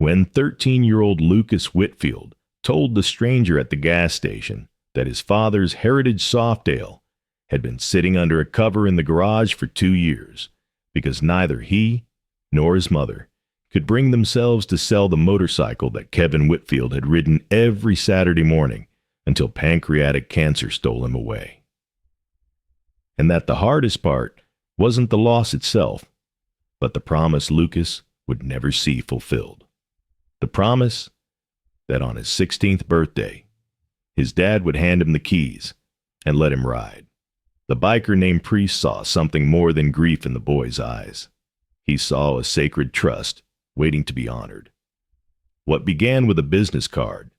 when 13-year-old Lucas Whitfield told the stranger at the gas station that his father's heritage soft ale had been sitting under a cover in the garage for 2 years because neither he nor his mother could bring themselves to sell the motorcycle that Kevin Whitfield had ridden every Saturday morning until pancreatic cancer stole him away. And that the hardest part wasn't the loss itself, but the promise Lucas would never see fulfilled. The promise that on his 16th birthday, his dad would hand him the keys and let him ride. The biker named Priest saw something more than grief in the boy's eyes. He saw a sacred trust waiting to be honored. What began with a business card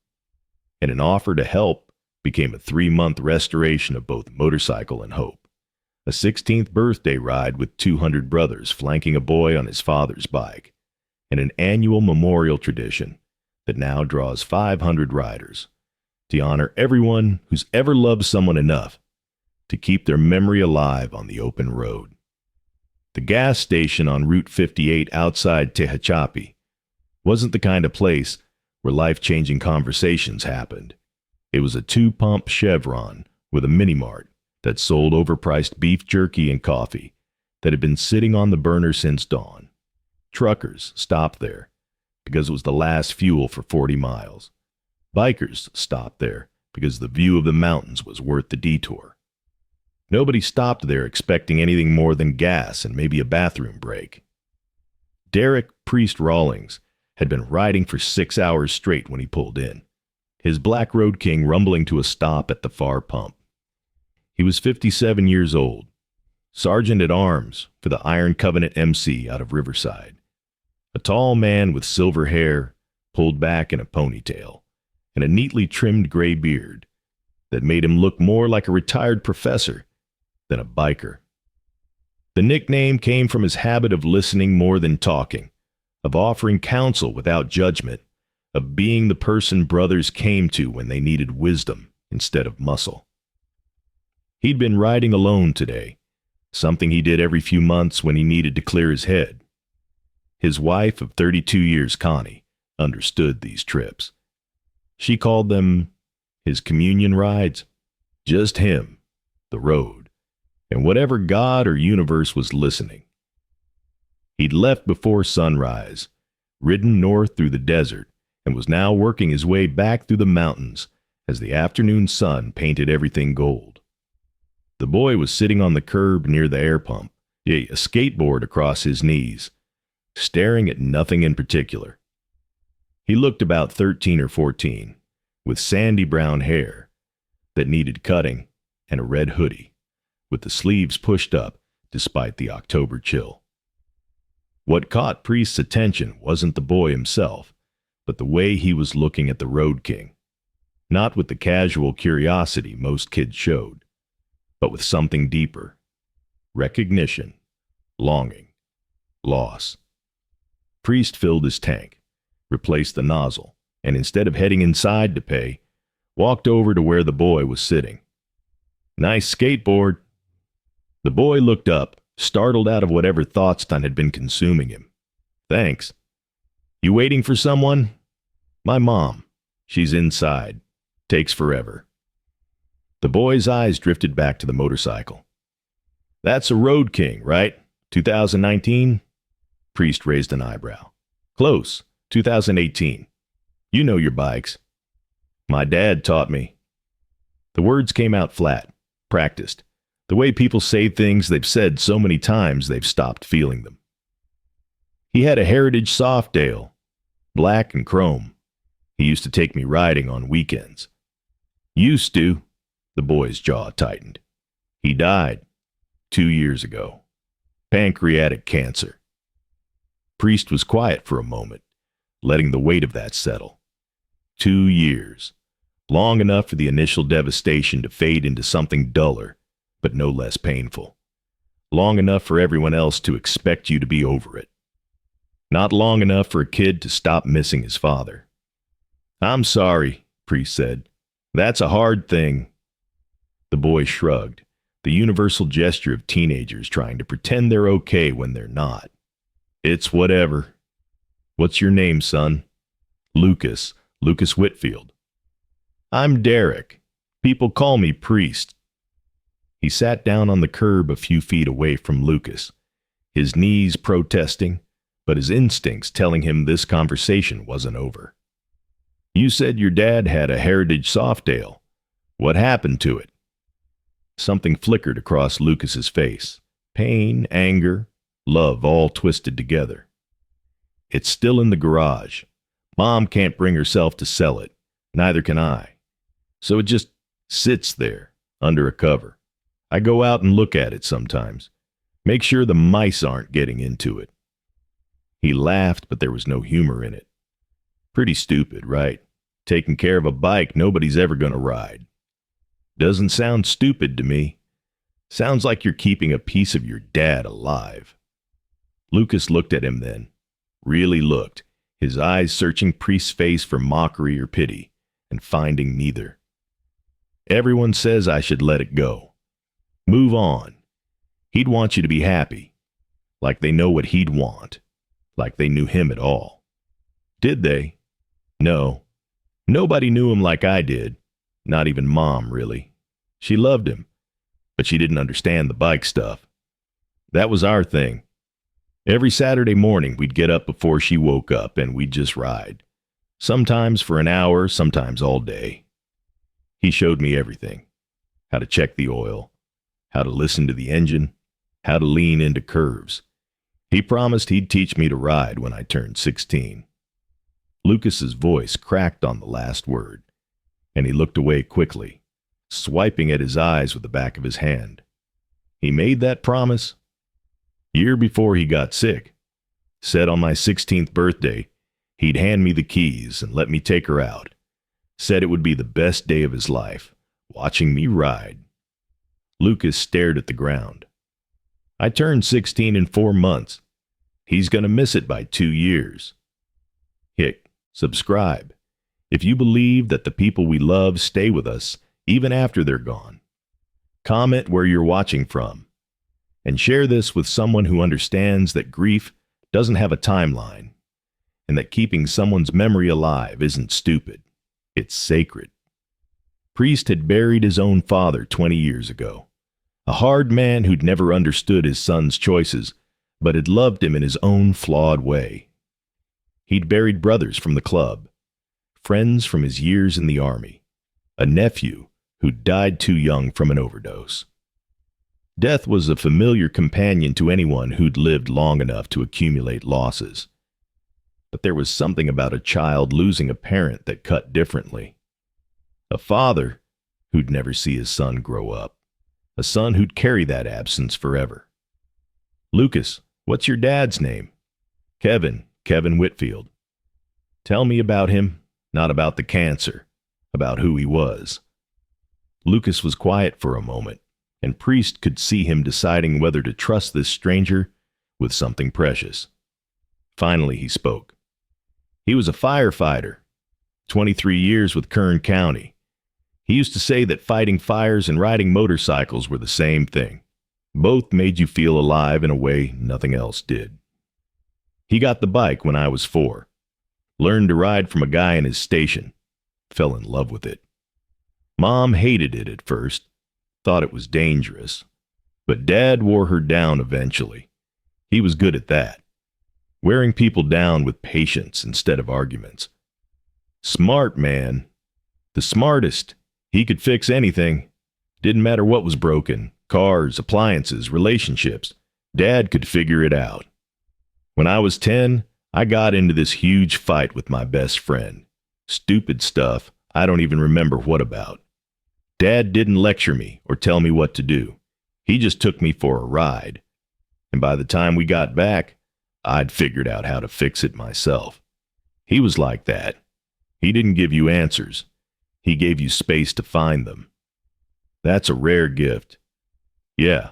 and an offer to help became a 3-month restoration of both motorcycle and hope. A 16th birthday ride with 200 brothers flanking a boy on his father's bike, and an annual memorial tradition that now draws 500 riders to honor everyone who's ever loved someone enough to keep their memory alive on the open road. The gas station on Route 58 outside Tehachapi wasn't the kind of place where life-changing conversations happened. It was a 2-pump Chevron with a mini-mart that sold overpriced beef jerky and coffee that had been sitting on the burner since dawn. Truckers stopped there because it was the last fuel for 40 miles. Bikers stopped there because the view of the mountains was worth the detour. Nobody stopped there expecting anything more than gas and maybe a bathroom break. Derek Priest Rawlings had been riding for 6 hours straight when he pulled in, his black Road King rumbling to a stop at the far pump. He was 57 years old, sergeant at arms for the Iron Covenant MC out of Riverside. A tall man with silver hair pulled back in a ponytail and a neatly trimmed gray beard that made him look more like a retired professor than a biker. The nickname came from his habit of listening more than talking, of offering counsel without judgment, of being the person brothers came to when they needed wisdom instead of muscle. He'd been riding alone today, something he did every few months when he needed to clear his head. His wife of 32 years, Connie, understood these trips. She called them his communion rides. Just him, the road, and whatever God or universe was listening. He'd left before sunrise, ridden north through the desert, and was now working his way back through the mountains as the afternoon sun painted everything gold. The boy was sitting on the curb near the air pump, a skateboard across his knees, staring at nothing in particular. He looked about 13 or 14, with sandy brown hair that needed cutting and a red hoodie, with the sleeves pushed up despite the October chill. What caught Priest's attention wasn't the boy himself, but the way he was looking at the Road King, not with the casual curiosity most kids showed, but with something deeper: recognition, longing, loss. Priest filled his tank, replaced the nozzle, and instead of heading inside to pay, walked over to where the boy was sitting. "Nice skateboard." The boy looked up, startled out of whatever thought stun had been consuming him. "Thanks. You waiting for someone?" "My mom. She's inside. Takes forever." The boy's eyes drifted back to the motorcycle. "That's a Road King, right? 2019? Priest raised an eyebrow. "Close. 2018. You know your bikes." "My dad taught me." The words came out flat, practiced, the way people say things they've said so many times they've stopped feeling them. "He had a heritage soft ale, black and chrome. He used to take me riding on weekends." "Used to?" The boy's jaw tightened. "He died 2 years ago. Pancreatic cancer." Priest was quiet for a moment, letting the weight of that settle. 2 years. Long enough for the initial devastation to fade into something duller, but no less painful. Long enough for everyone else to expect you to be over it. Not long enough for a kid to stop missing his father. "I'm sorry," Priest said. "That's a hard thing." The boy shrugged, the universal gesture of teenagers trying to pretend they're okay when they're not. "It's whatever. What's your name, son?" Lucas Whitfield. I'm Derek. People call me Priest. He sat down on the curb a few feet away from Lucas, his knees protesting, but his instincts telling him this conversation wasn't over. You said your dad had a heritage softale. What happened to it? Something flickered across Lucas's face. Pain, anger, love all twisted together. It's still in the garage. Mom can't bring herself to sell it. Neither can I. So it just sits there, under a cover. I go out and look at it sometimes. Make sure the mice aren't getting into it. He laughed, but there was no humor in it. Pretty stupid, right? Taking care of a bike nobody's ever gonna ride. Doesn't sound stupid to me. Sounds like you're keeping a piece of your dad alive. Lucas looked at him then. Really looked, his eyes searching Priest's face for mockery or pity, and finding neither. Everyone says I should let it go. Move on. He'd want you to be happy. Like they know what he'd want. Like they knew him at all. Did they? No. Nobody knew him like I did. Not even Mom, really. She loved him, but she didn't understand the bike stuff. That was our thing. Every Saturday morning we'd get up before she woke up and we'd just ride. Sometimes for an hour, sometimes all day. He showed me everything. How to check the oil, how to listen to the engine, how to lean into curves. He promised he'd teach me to ride when I turned 16. Lucas's voice cracked on the last word, and he looked away quickly, swiping at his eyes with the back of his hand. He made that promise year before he got sick. Said on my 16th birthday, he'd hand me the keys and let me take her out. Said it would be the best day of his life, watching me ride. Lucas stared at the ground. I turned 16 in 4 months. He's gonna miss it by 2 years. Hick, subscribe. If you believe that the people we love stay with us even after they're gone. Comment where you're watching from. And share this with someone who understands that grief doesn't have a timeline, and that keeping someone's memory alive isn't stupid. It's sacred. Priest had buried his own father 20 years ago. A hard man who'd never understood his son's choices, but had loved him in his own flawed way. He'd buried brothers from the club, friends from his years in the army, a nephew who died too young from an overdose. Death was a familiar companion to anyone who'd lived long enough to accumulate losses. But there was something about a child losing a parent that cut differently. A father who'd never see his son grow up. A son who'd carry that absence forever. Lucas, what's your dad's name? Kevin Whitfield. Tell me about him, not about the cancer, about who he was. Lucas was quiet for a moment, and Priest could see him deciding whether to trust this stranger with something precious. Finally he spoke. He was a firefighter, 23 years with Kern County. He used to say that fighting fires and riding motorcycles were the same thing. Both made you feel alive in a way nothing else did. He got the bike when I was 4. Learned to ride from a guy in his station. Fell in love with it. Mom hated it at first. Thought it was dangerous. But Dad wore her down eventually. He was good at that. Wearing people down with patience instead of arguments. Smart man. The smartest. He could fix anything. Didn't matter what was broken. Cars, appliances, relationships. Dad could figure it out. When I was 10, I got into this huge fight with my best friend. Stupid stuff I don't even remember what about. Dad didn't lecture me or tell me what to do. He just took me for a ride. And by the time we got back, I'd figured out how to fix it myself. He was like that. He didn't give you answers. He gave you space to find them. That's a rare gift. Yeah,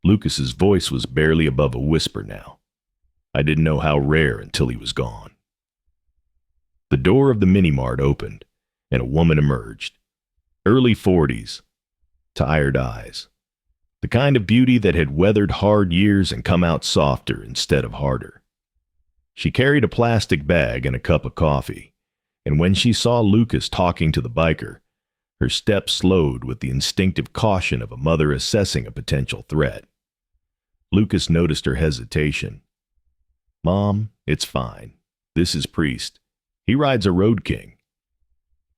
Lucas's voice was barely above a whisper now. I didn't know how rare until he was gone. The door of the mini-mart opened, and a woman emerged. Early 40s, tired eyes. The kind of beauty that had weathered hard years and come out softer instead of harder. She carried a plastic bag and a cup of coffee, and when she saw Lucas talking to the biker, her steps slowed with the instinctive caution of a mother assessing a potential threat. Lucas noticed her hesitation. "Mom, it's fine. This is Priest. He rides a Road King."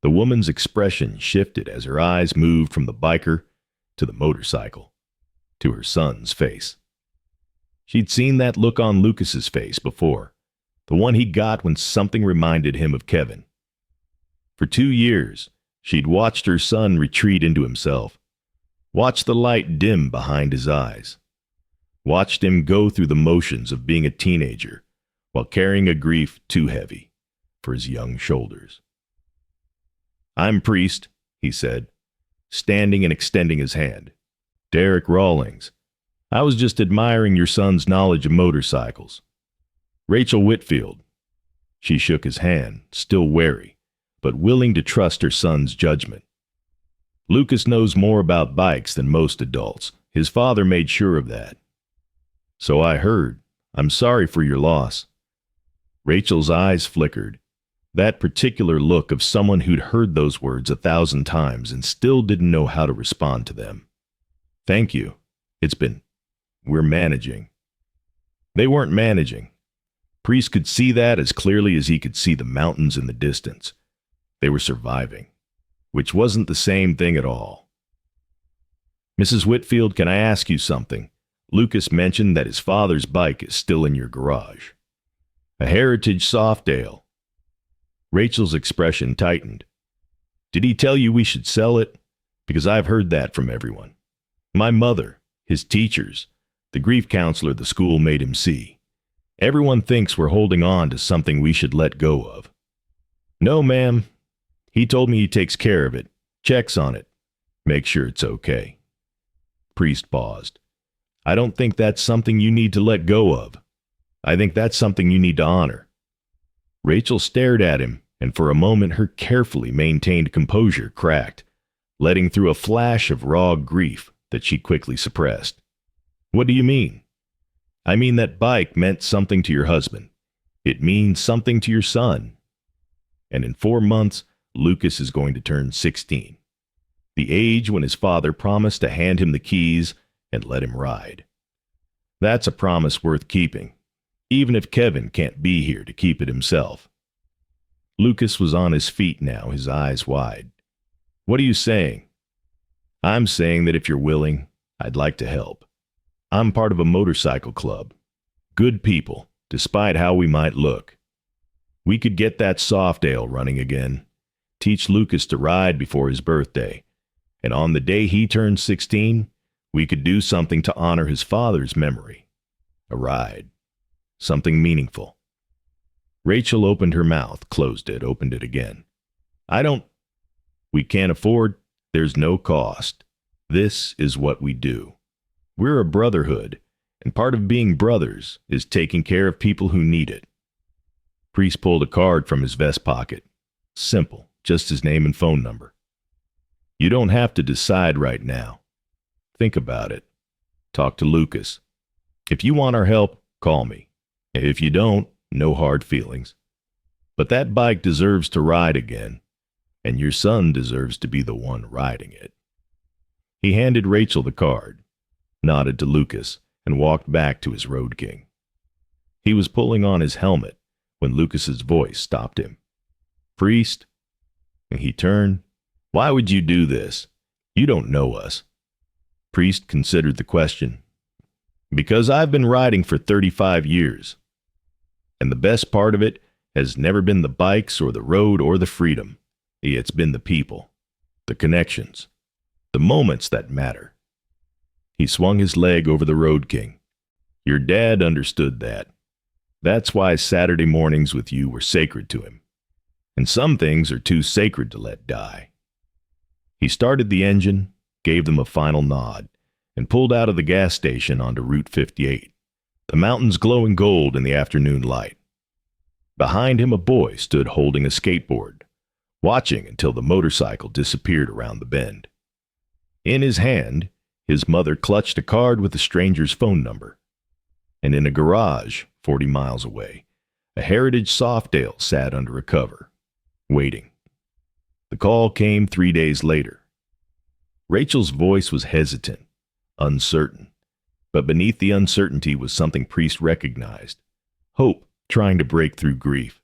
The woman's expression shifted as her eyes moved from the biker to the motorcycle, to her son's face. She'd seen that look on Lucas's face before, the one he got when something reminded him of Kevin. For 2 years, she'd watched her son retreat into himself, watched the light dim behind his eyes, watched him go through the motions of being a teenager while carrying a grief too heavy for his young shoulders. "I'm Priest," he said, standing and extending his hand. "Derek Rawlings. I was just admiring your son's knowledge of motorcycles. Rachel Whitfield." She shook his hand, still wary, but willing to trust her son's judgment. "Lucas knows more about bikes than most adults. His father made sure of that." "So I heard. I'm sorry for your loss." Rachel's eyes flickered, that particular look of someone who'd heard those words 1,000 times and still didn't know how to respond to them. "Thank you. We're managing." They weren't managing. Priest could see that as clearly as he could see the mountains in the distance. They were surviving, which wasn't the same thing at all. "Mrs. Whitfield, can I ask you something? Lucas mentioned that his father's bike is still in your garage. A Heritage Softdale." Rachel's expression tightened. "Did he tell you we should sell it? Because I've heard that from everyone. My mother, his teachers, the grief counselor the school made him see. Everyone thinks we're holding on to something we should let go of." "No, ma'am. He told me he takes care of it, checks on it, makes sure it's okay." Priest paused. "I don't think that's something you need to let go of. I think that's something you need to honor." Rachel stared at him, and for a moment her carefully maintained composure cracked, letting through a flash of raw grief that she quickly suppressed. "What do you mean?" "I mean that bike meant something to your husband. It means something to your son. And in 4 months, Lucas is going to turn 16. The age when his father promised to hand him the keys and let him ride. That's a promise worth keeping, even if Kevin can't be here to keep it himself." Lucas was on his feet now, his eyes wide. "What are you saying?" "I'm saying that if you're willing, I'd like to help. I'm part of a motorcycle club. Good people, despite how we might look. We could get that Softdale running again, teach Lucas to ride before his birthday, and on the day he turns 16, we could do something to honor his father's memory. A ride. Something meaningful." Rachel opened her mouth, closed it, opened it again. We can't afford. There's no cost. This is what we do. We're a brotherhood, and part of being brothers is taking care of people who need it." Priest pulled a card from his vest pocket. Simple, just his name and phone number. "You don't have to decide right now. Think about it. Talk to Lucas. If you want our help, call me. If you don't, no hard feelings. But that bike deserves to ride again, and your son deserves to be the one riding it." He handed Rachel the card, nodded to Lucas, and walked back to his Road King. He was pulling on his helmet when Lucas's voice stopped him. "Priest?" And he turned. "Why would you do this? You don't know us." Priest considered the question. "Because I've been riding for 35 years. And the best part of it has never been the bikes or the road or the freedom. It's been the people, the connections, the moments that matter." He swung his leg over the Road King. "Your dad understood that. That's why Saturday mornings with you were sacred to him. And some things are too sacred to let die." He started the engine, gave them a final nod, and pulled out of the gas station onto Route 58, the mountains glowing gold in the afternoon light. Behind him, a boy stood holding a skateboard, watching until the motorcycle disappeared around the bend. In his hand, his mother clutched a card with the stranger's phone number. And in a garage, 40 miles away, a Heritage Softdale sat under a cover, waiting. The call came 3 days later. Rachel's voice was hesitant, uncertain, but beneath the uncertainty was something Priest recognized: hope trying to break through grief.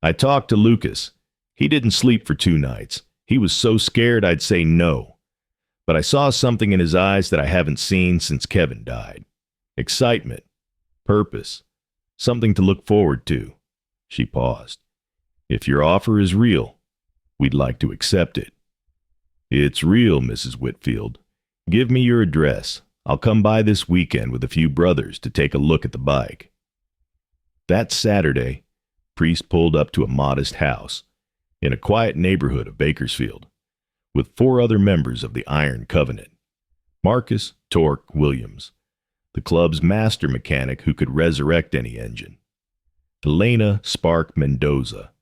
I talked to Lucas. He didn't sleep for 2 nights. He was so scared I'd say no. But I saw something in his eyes that I haven't seen since Kevin died. Excitement, purpose, something to look forward to. She paused. If your offer is real, we'd like to accept it. It's real, Mrs. Whitfield. Give me your address. I'll come by this weekend with a few brothers to take a look at the bike. That Saturday, Priest pulled up to a modest house in a quiet neighborhood of Bakersfield with 4 other members of the Iron Covenant: Marcus Torque Williams, the club's master mechanic who could resurrect any engine; Elena Spark Mendoza,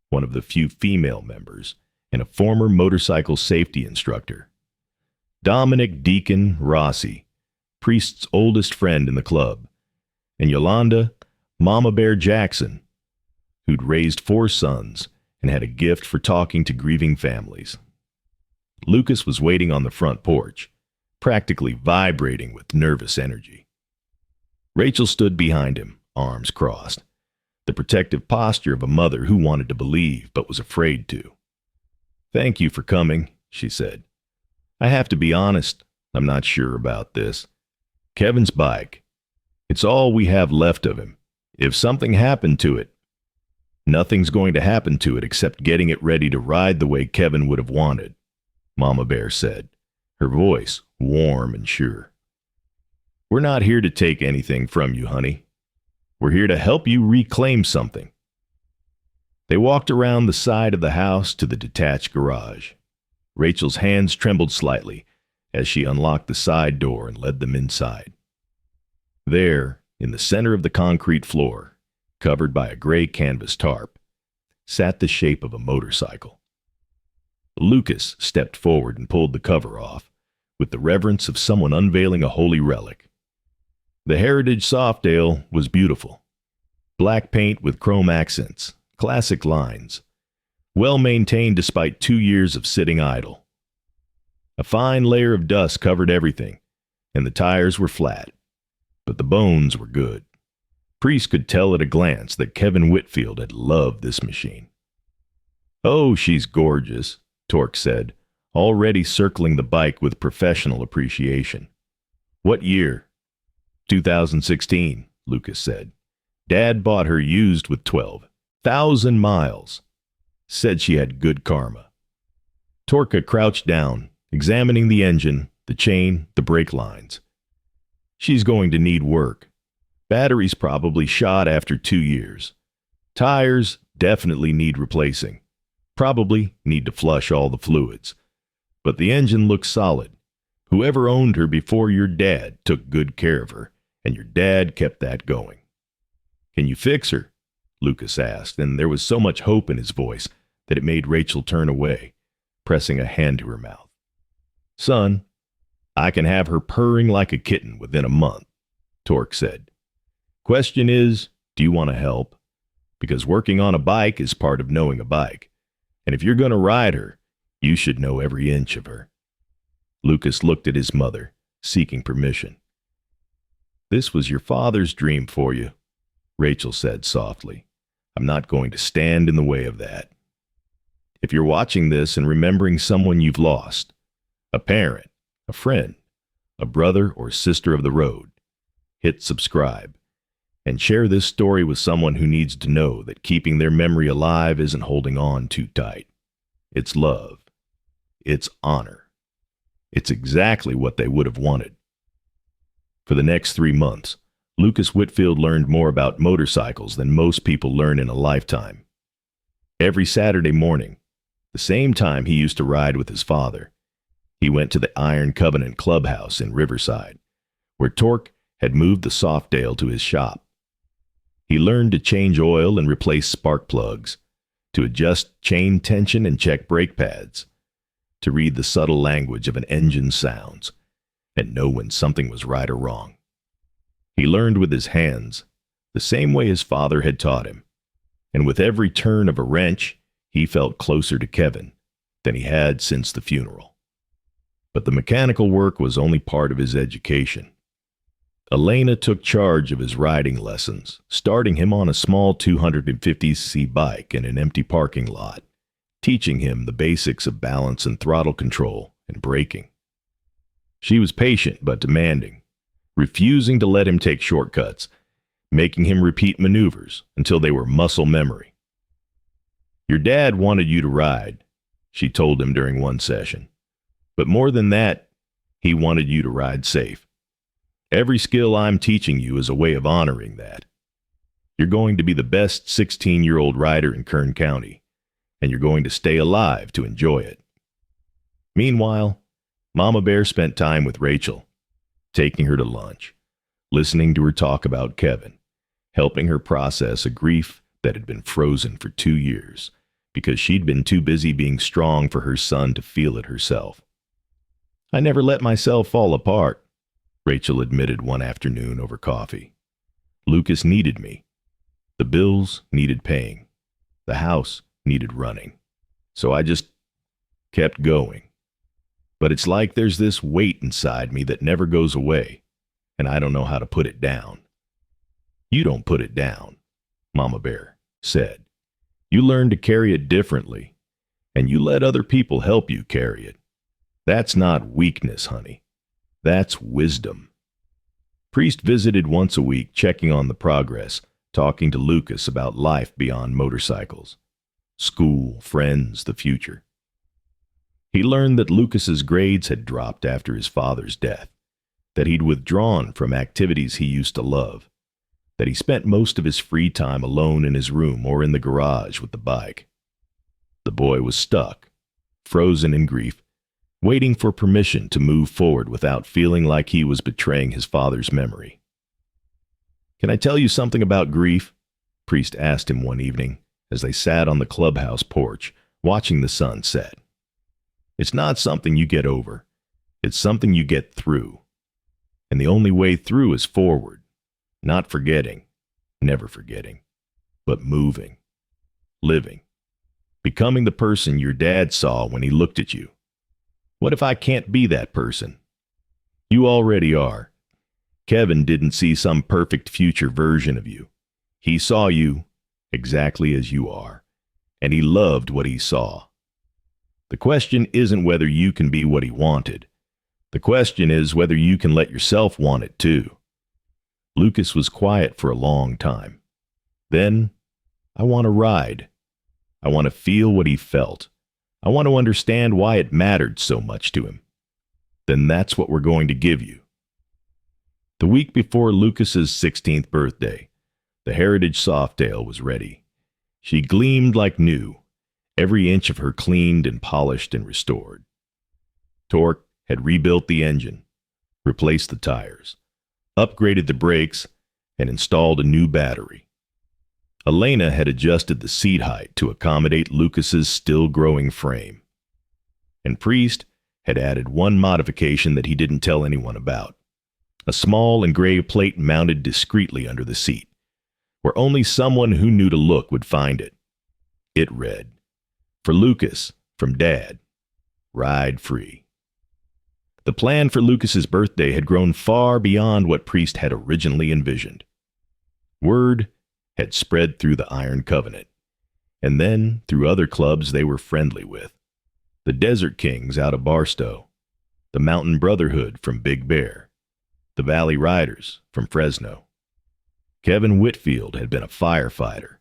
one of the few female members, and a former motorcycle safety instructor; Dominic Deacon Rossi, Priest's oldest friend in the club; and Yolanda Mama Bear Jackson, who'd raised 4 sons and had a gift for talking to grieving families. Lucas was waiting on the front porch, practically vibrating with nervous energy. Rachel stood behind him, arms crossed, the protective posture of a mother who wanted to believe but was afraid to. "Thank you for coming," she said. "I have to be honest, I'm not sure about this. Kevin's bike. It's all we have left of him. If something happened to it..." "Nothing's going to happen to it except getting it ready to ride the way Kevin would have wanted," Mama Bear said, her voice warm and sure. "We're not here to take anything from you, honey. We're here to help you reclaim something." They walked around the side of the house to the detached garage. Rachel's hands trembled slightly as she unlocked the side door and led them inside. There, in the center of the concrete floor, covered by a gray canvas tarp, sat the shape of a motorcycle. Lucas stepped forward and pulled the cover off, with the reverence of someone unveiling a holy relic. The Heritage Softdale was beautiful. Black paint with chrome accents, classic lines, well maintained despite 2 years of sitting idle. A fine layer of dust covered everything, and the tires were flat, but the bones were good. Priest could tell at a glance that Kevin Whitfield had loved this machine. "Oh, she's gorgeous," Torque said, already circling the bike with professional appreciation. "What year?" 2016, Lucas said. "Dad bought her used with 12,000 miles. Said she had good karma." Torque crouched down, examining the engine, the chain, the brake lines. "She's going to need work. Batteries probably shot after 2 years. Tires definitely need replacing. Probably need to flush all the fluids. But the engine looks solid. Whoever owned her before your dad took good care of her, and your dad kept that going." "Can you fix her?" Lucas asked, and there was so much hope in his voice that it made Rachel turn away, pressing a hand to her mouth. "Son, I can have her purring like a kitten within a month," Torque said. "Question is, do you want to help? Because working on a bike is part of knowing a bike. And if you're going to ride her, you should know every inch of her." Lucas looked at his mother, seeking permission. "This was your father's dream for you," Rachel said softly. "I'm not going to stand in the way of that. If you're watching this and remembering someone you've lost, a parent, a friend, a brother or sister of the road, hit subscribe and share this story with someone who needs to know that keeping their memory alive isn't holding on too tight. It's love. It's honor. It's exactly what they would have wanted." For the next 3 months, Lucas Whitfield learned more about motorcycles than most people learn in a lifetime. Every Saturday morning, the same time he used to ride with his father, he went to the Iron Covenant clubhouse in Riverside, where Torque had moved the Softdale to his shop. He learned to change oil and replace spark plugs, to adjust chain tension and check brake pads, to read the subtle language of an engine's sounds, and know when something was right or wrong. He learned with his hands, the same way his father had taught him, and with every turn of a wrench, he felt closer to Kevin than he had since the funeral. But the mechanical work was only part of his education. Elena took charge of his riding lessons, starting him on a small 250cc bike in an empty parking lot, teaching him the basics of balance and throttle control and braking. She was patient but demanding, refusing to let him take shortcuts, making him repeat maneuvers until they were muscle memory. "Your dad wanted you to ride," she told him during one session. "But more than that, he wanted you to ride safe. Every skill I'm teaching you is a way of honoring that. You're going to be the best 16-year-old rider in Kern County, and you're going to stay alive to enjoy it." Meanwhile, Mama Bear spent time with Rachel, taking her to lunch, listening to her talk about Kevin, helping her process a grief that had been frozen for 2 years because she'd been too busy being strong for her son to feel it herself. "I never let myself fall apart," Rachel admitted one afternoon over coffee. "Lucas needed me. The bills needed paying. The house needed running. So I just kept going. But it's like there's this weight inside me that never goes away, and I don't know how to put it down." "You don't put it down," Mama Bear said. "You learn to carry it differently, and you let other people help you carry it. That's not weakness, honey. That's wisdom." Priest visited once a week, checking on the progress, talking to Lucas about life beyond motorcycles, school, friends, the future. He learned that Lucas's grades had dropped after his father's death, that he'd withdrawn from activities he used to love, that he spent most of his free time alone in his room or in the garage with the bike. The boy was stuck, frozen in grief, waiting for permission to move forward without feeling like he was betraying his father's memory. "Can I tell you something about grief?" Priest asked him one evening as they sat on the clubhouse porch, watching the sun set. "It's not something you get over. It's something you get through. And the only way through is forward, not forgetting, never forgetting, but moving, living, becoming the person your dad saw when he looked at you. What if I can't be that person? You already are. Kevin didn't see some perfect future version of you. He saw you exactly as you are, and he loved what he saw. The question isn't whether you can be what he wanted. The question is whether you can let yourself want it too." Lucas was quiet for a long time. Then, "I want to ride. I want to feel what he felt. I want to understand why it mattered so much to him." "Then that's what we're going to give you." The week before Lucas's 16th birthday, the Heritage Softail was ready. She gleamed like new, every inch of her cleaned and polished and restored. Torque had rebuilt the engine, replaced the tires, upgraded the brakes, and installed a new battery. Elena had adjusted the seat height to accommodate Lucas's still-growing frame. And Priest had added one modification that he didn't tell anyone about: a small engraved plate mounted discreetly under the seat, where only someone who knew to look would find it. It read, "For Lucas, from Dad, ride free." The plan for Lucas's birthday had grown far beyond what Priest had originally envisioned. Word had spread through the Iron Covenant, and then through other clubs they were friendly with: the Desert Kings out of Barstow, the Mountain Brotherhood from Big Bear, the Valley Riders from Fresno. Kevin Whitfield had been a firefighter,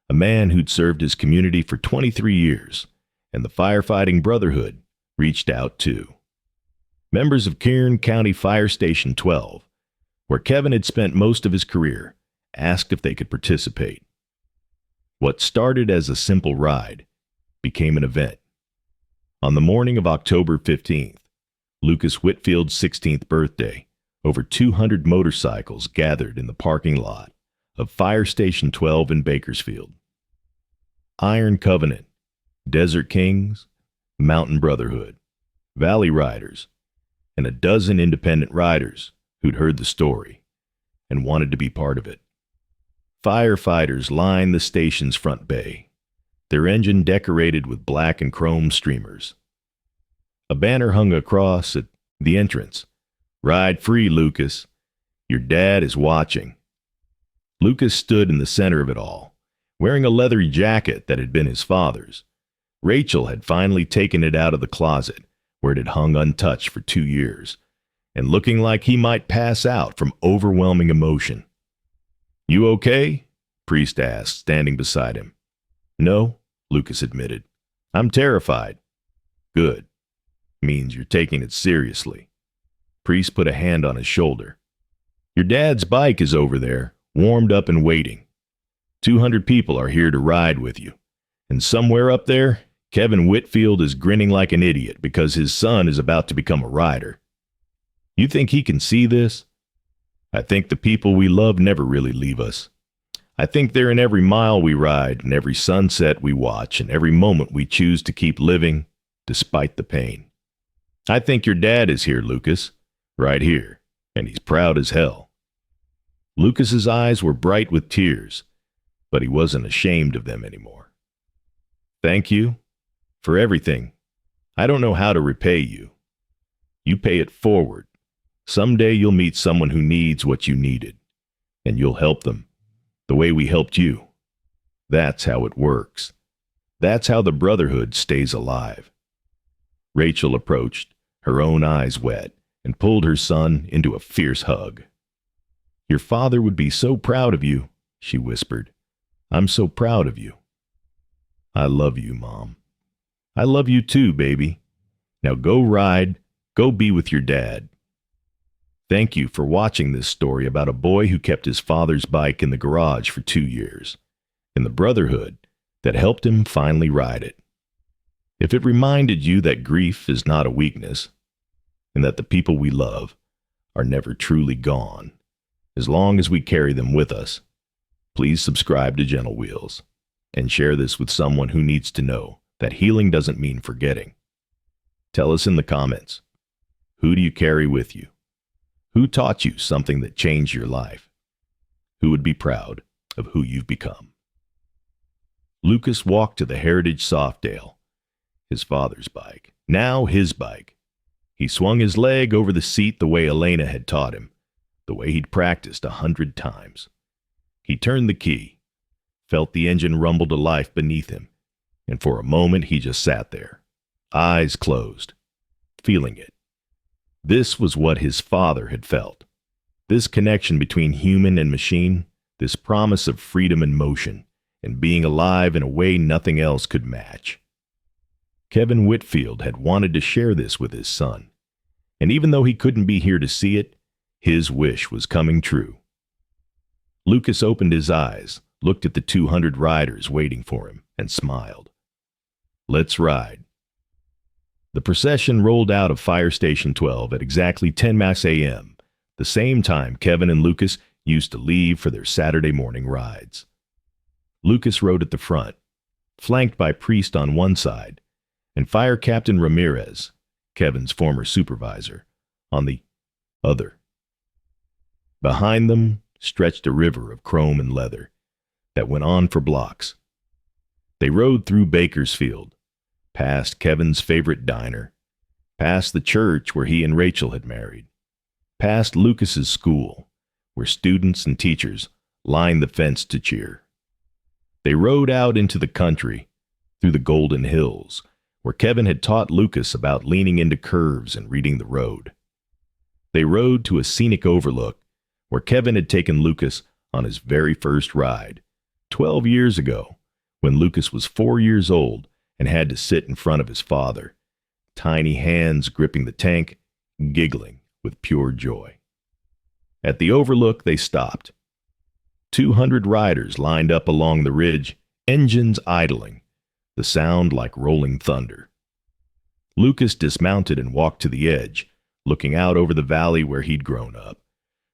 a man who'd served his community for 23 years, and the Firefighting Brotherhood reached out too. Members of Kern County Fire Station 12, where Kevin had spent most of his career, asked if they could participate. What started as a simple ride became an event. On the morning of October 15th, Lucas Whitfield's 16th birthday, over 200 motorcycles gathered in the parking lot of Fire Station 12 in Bakersfield. Iron Covenant, Desert Kings, Mountain Brotherhood, Valley Riders, and a dozen independent riders who'd heard the story and wanted to be part of it. Firefighters lined the station's front bay, their engine decorated with black and chrome streamers. A banner hung across at the entrance. "Ride free, Lucas. Your dad is watching." Lucas stood in the center of it all, wearing a leather jacket that had been his father's. Rachel had finally taken it out of the closet, where it had hung untouched for 2 years, and looking like he might pass out from overwhelming emotion. "You okay?" Priest asked, standing beside him. "No," Lucas admitted. "I'm terrified." "Good. Means you're taking it seriously." Priest put a hand on his shoulder. "Your dad's bike is over there, warmed up and waiting. 200 people are here to ride with you. And somewhere up there, Kevin Whitfield is grinning like an idiot because his son is about to become a rider. You think he can see this? I think the people we love never really leave us. I think they're in every mile we ride, and every sunset we watch, and every moment we choose to keep living, despite the pain. I think your dad is here, Lucas, right here, and he's proud as hell." Lucas's eyes were bright with tears, but he wasn't ashamed of them anymore. "Thank you for everything. I don't know how to repay you. You pay it forward. Someday you'll meet someone who needs what you needed, and you'll help them the way we helped you. That's how it works. That's how the brotherhood stays alive." Rachel approached, her own eyes wet, and pulled her son into a fierce hug. "Your father would be so proud of you," she whispered. "I'm so proud of you." "I love you, Mom." "I love you too, baby. Now go ride, go be with your dad." Thank you for watching this story about a boy who kept his father's bike in the garage for 2 years, and the brotherhood that helped him finally ride it. If it reminded you that grief is not a weakness, and that the people we love are never truly gone, as long as we carry them with us, please subscribe to Gentle Wheels and share this with someone who needs to know that healing doesn't mean forgetting. Tell us in the comments, who do you carry with you? Who taught you something that changed your life? Who would be proud of who you've become? Lucas walked to the Heritage Softdale, his father's bike, now his bike. He swung his leg over the seat the way Elena had taught him, the way he'd practiced 100 times. He turned the key, felt the engine rumble to life beneath him, and for a moment he just sat there, eyes closed, feeling it. This was what his father had felt. This connection between human and machine, this promise of freedom and motion, and being alive in a way nothing else could match. Kevin Whitfield had wanted to share this with his son, and even though he couldn't be here to see it, his wish was coming true. Lucas opened his eyes, looked at the 200 riders waiting for him, and smiled. "Let's ride." The procession rolled out of Fire Station 12 at exactly 10 a.m., the same time Kevin and Lucas used to leave for their Saturday morning rides. Lucas rode at the front, flanked by Priest on one side, and Fire Captain Ramirez, Kevin's former supervisor, on the other. Behind them stretched a river of chrome and leather that went on for blocks. They rode through Bakersfield, past Kevin's favorite diner, past the church where he and Rachel had married, past Lucas's school, where students and teachers lined the fence to cheer. They rode out into the country, through the Golden Hills, where Kevin had taught Lucas about leaning into curves and reading the road. They rode to a scenic overlook, where Kevin had taken Lucas on his very first ride, 12 years ago, when Lucas was 4 years old and had to sit in front of his father, tiny hands gripping the tank, giggling with pure joy. At the overlook, they stopped. 200 riders lined up along the ridge, engines idling, the sound like rolling thunder. Lucas dismounted and walked to the edge, looking out over the valley where he'd grown up,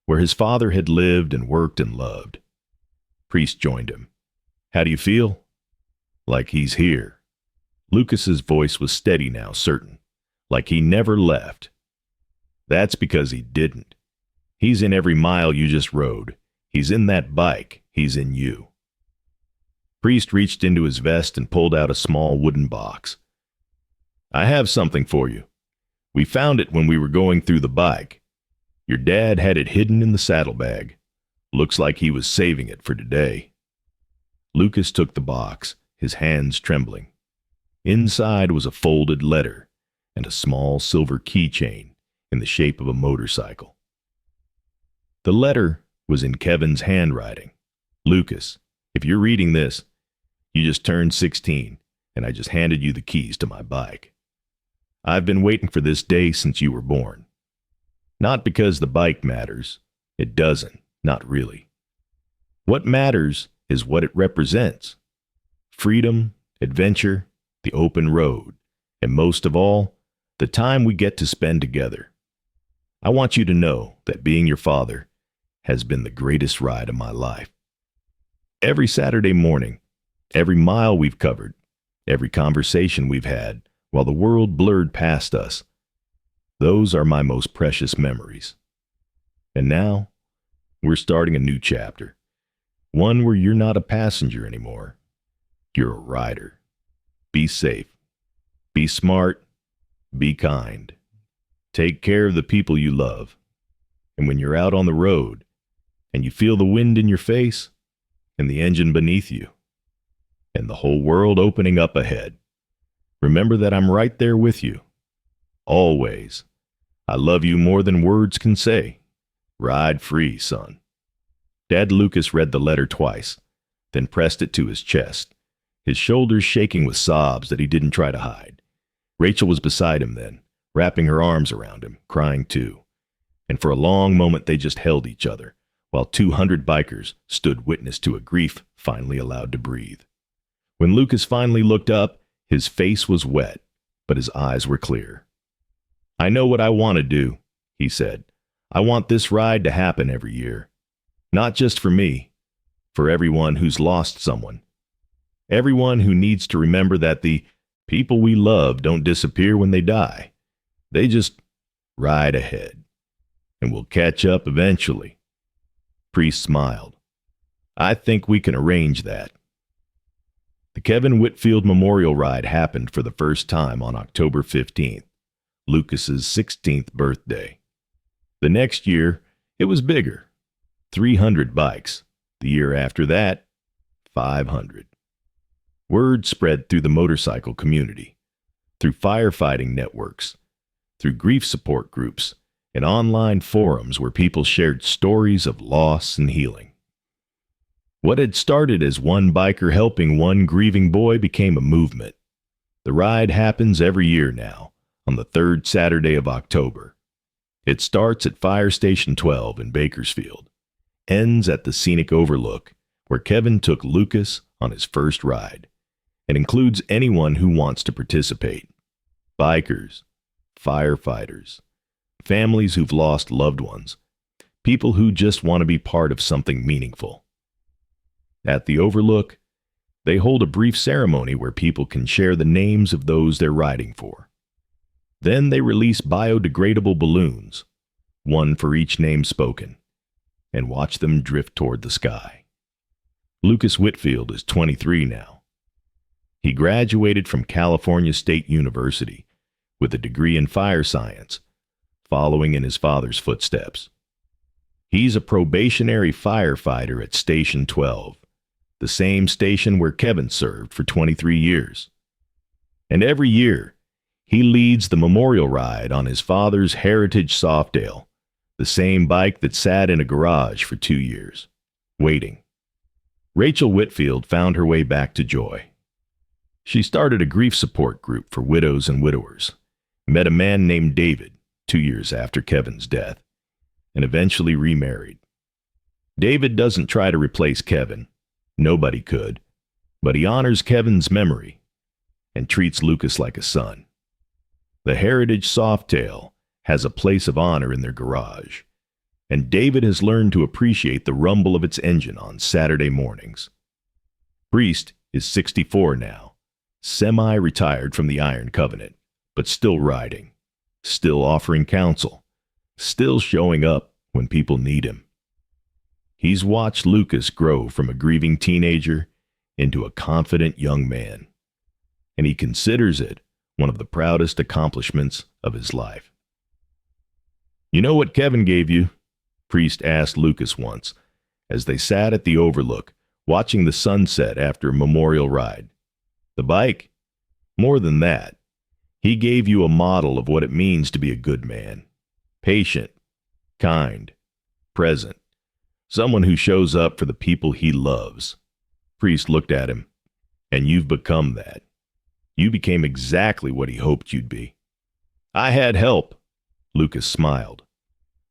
where his father had lived and worked and loved. Priest joined him. "How do you feel?" "Like he's here." Lucas's voice was steady now, certain, like he never left. "That's because he didn't. He's in every mile you just rode. He's in that bike. He's in you." Priest reached into his vest and pulled out a small wooden box. I have something for you. We found it when we were going through the bike. Your dad had it hidden in the saddlebag. Looks like he was saving it for today. Lucas took the box, his hands trembling. Inside was a folded letter and a small silver keychain in the shape of a motorcycle. The letter was in Kevin's handwriting. Lucas, if you're reading this, you just turned 16, and I just handed you the keys to my bike. I've been waiting for this day since you were born. Not because the bike matters. It doesn't, not really. What matters is what it represents. Freedom, adventure, the open road, and most of all, the time we get to spend together. I want you to know that being your father has been the greatest ride of my life. Every Saturday morning, every mile we've covered, every conversation we've had while the world blurred past us, those are my most precious memories. And now, we're starting a new chapter, one where you're not a passenger anymore. You're a rider. Be safe. Be smart. Be kind. Take care of the people you love. And when you're out on the road and you feel the wind in your face and the engine beneath you and the whole world opening up ahead, remember that I'm right there with you. Always. I love you more than words can say. Ride free, son. Dad Lucas read the letter twice, then pressed it to his chest, his shoulders shaking with sobs that he didn't try to hide. Rachel was beside him then, wrapping her arms around him, crying too. And for a long moment they just held each other, while 200 bikers stood witness to a grief finally allowed to breathe. When Lucas finally looked up, his face was wet, but his eyes were clear. I know what I want to do, he said. I want this ride to happen every year. Not just for me, for everyone who's lost someone. Everyone who needs to remember that the people we love don't disappear when they die. They just ride ahead, and we'll catch up eventually. Priest smiled. I think we can arrange that. The Kevin Whitfield Memorial Ride happened for the first time on October 15th, Lucas's 16th birthday. The next year, it was bigger, 300 bikes. The year after that, 500. Word spread through the motorcycle community, through firefighting networks, through grief support groups, and online forums where people shared stories of loss and healing. What had started as one biker helping one grieving boy became a movement. The ride happens every year now, on the third Saturday of October. It starts at Fire Station 12 in Bakersfield, ends at the scenic overlook where Kevin took Lucas on his first ride, and includes anyone who wants to participate. Bikers, firefighters, families who've lost loved ones, people who just want to be part of something meaningful. At the overlook, they hold a brief ceremony where people can share the names of those they're riding for. Then they release biodegradable balloons, one for each name spoken, and watch them drift toward the sky. Lucas Whitfield is 23 now. He graduated from California State University with a degree in fire science, following in his father's footsteps. He's a probationary firefighter at Station 12, the same station where Kevin served for 23 years. And every year, he leads the memorial ride on his father's Heritage Softail, the same bike that sat in a garage for 2 years, waiting. Rachel Whitfield found her way back to joy. She started a grief support group for widows and widowers, met a man named David 2 years after Kevin's death, and eventually remarried. David doesn't try to replace Kevin. Nobody could. But he honors Kevin's memory and treats Lucas like a son. The Heritage Softail has a place of honor in their garage, and David has learned to appreciate the rumble of its engine on Saturday mornings. Priest is 64 now, semi-retired from the Iron Covenant, but still riding, still offering counsel, still showing up when people need him. He's watched Lucas grow from a grieving teenager into a confident young man, and he considers it one of the proudest accomplishments of his life. "You know what Kevin gave you?" Priest asked Lucas once, as they sat at the overlook, watching the sunset after a memorial ride. "The bike? More than that. He gave you a model of what it means to be a good man. Patient, kind, present. Someone who shows up for the people he loves." Priest looked at him. "And you've become that. You became exactly what he hoped you'd be." "I had help." Lucas smiled.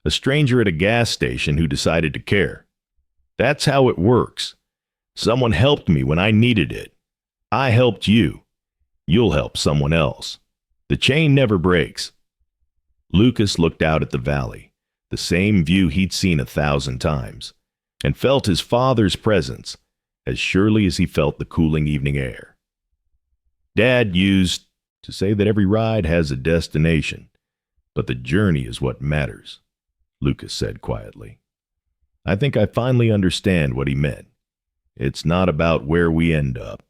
"A stranger at a gas station who decided to care. That's how it works. Someone helped me when I needed it. I helped you. You'll help someone else. The chain never breaks." Lucas looked out at the valley, the same view he'd seen 1,000 times, and felt his father's presence as surely as he felt the cooling evening air. Dad used to say that every ride has a destination, but the journey is what matters, Lucas said quietly. "I think I finally understand what he meant. It's not about where we end up.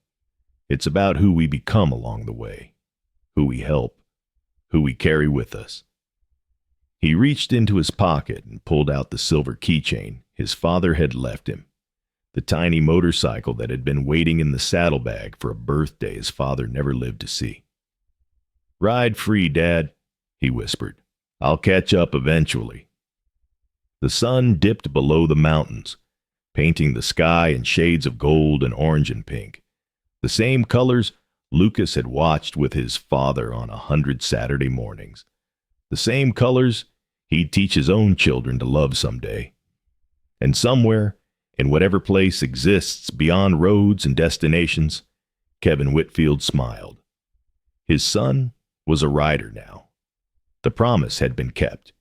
It's about who we become along the way, who we help, who we carry with us." He reached into his pocket and pulled out the silver keychain his father had left him, the tiny motorcycle that had been waiting in the saddlebag for a birthday his father never lived to see. "Ride free, Dad," he whispered. "I'll catch up eventually." The sun dipped below the mountains, painting the sky in shades of gold and orange and pink, the same colors Lucas had watched with his father on 100 Saturday mornings, the same colors he'd teach his own children to love someday. And somewhere, in whatever place exists beyond roads and destinations, Kevin Whitfield smiled. His son was a rider now. The promise had been kept.